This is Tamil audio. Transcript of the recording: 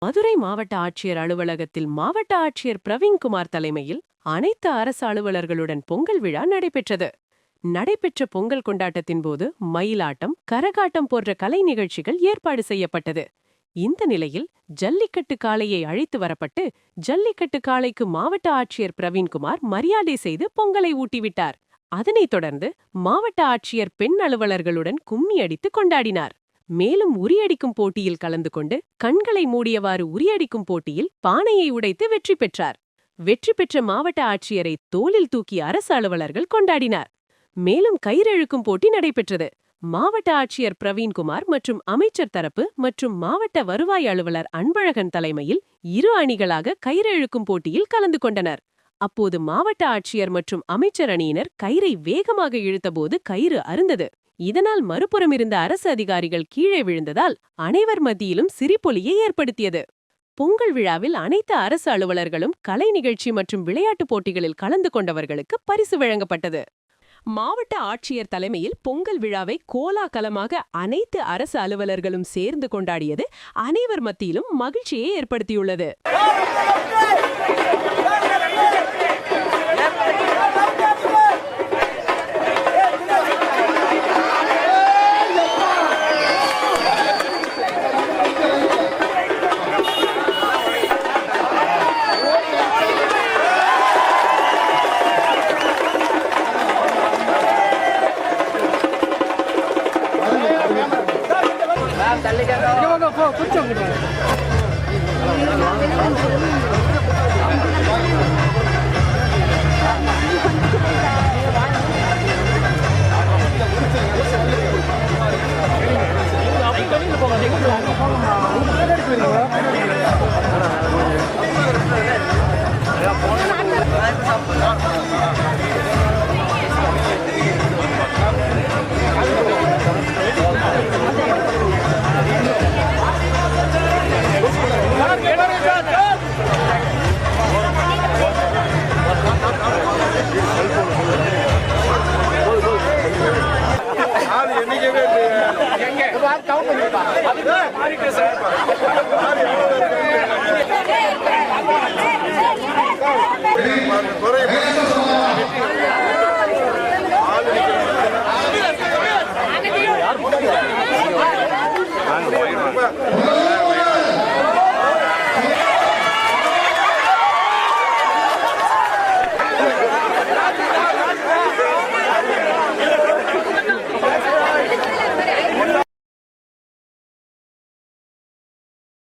மதுரை மாவட்ட ஆட்சியர் அலுவலகத்தில் மாவட்ட ஆட்சியர் பிரவீன்குமார் தலைமையில் அனைத்து அரசு அலுவலர்களுடன் பொங்கல் விழா நடைபெற்றது. நடைபெற்ற பொங்கல் கொண்டாட்டத்தின் போது மயிலாட்டம், கரகாட்டம் போன்ற கலை நிகழ்ச்சிகள் ஏற்பாடு செய்யப்பட்டது. இந்த நிலையில் ஜல்லிக்கட்டு காளையை அழைத்து வரப்பட்டு ஜல்லிக்கட்டு காளைக்கு மாவட்ட ஆட்சியர் பிரவீன்குமார் மரியாதை செய்து பொங்கலை ஊட்டிவிட்டார். அதனைத் தொடர்ந்து மாவட்ட ஆட்சியர் பெண் அலுவலர்களுடன் கும்மி அடித்து கொண்டாடினார். மேலும் உரியடிக்கும் போட்டியில் கலந்து கொண்டு கண்களை மூடியவாறு உரியடிக்கும் போட்டியில் பானையை உடைத்து வெற்றி பெற்றார். வெற்றி பெற்ற மாவட்ட ஆட்சியரை தோளில் தூக்கி அரசு அலுவலர்கள் கொண்டாடினார். மேலும் கயிறெழுக்கும் போட்டி நடைபெற்றது. மாவட்ட ஆட்சியர் பிரவீன்குமார் மற்றும் அமைச்சர் தரப்பு மற்றும் மாவட்ட வருவாய் அலுவலர் அன்பழகன் தலைமையில் இரு அணிகளாக கயிறெழுக்கும் போட்டியில் கலந்து கொண்டனர். அப்போது மாவட்ட ஆட்சியர் மற்றும் அமைச்சர் அணியினர் கயிறை வேகமாக இழுத்தபோது கயிறு அறுந்தது. இதனால் மறுபுறம் இருந்த அரசு அதிகாரிகள் கீழே விழுந்ததால் அனைவர் மத்தியிலும் சிரிப்பொலியை ஏற்படுத்தியது. பொங்கல் விழாவில் அனைத்து அரசு அலுவலர்களும் கலை நிகழ்ச்சி மற்றும் விளையாட்டுப் போட்டிகளில் கலந்து கொண்டவர்களுக்கு பரிசு வழங்கப்பட்டது. மாவட்ட ஆட்சியர் தலைமையில் பொங்கல் விழாவை கோலாகலமாக அனைத்து அரசு அலுவலர்களும் சேர்ந்து கொண்டாடியது அனைவர் மத்தியிலும் மகிழ்ச்சியை ஏற்படுத்தியுள்ளது. யார்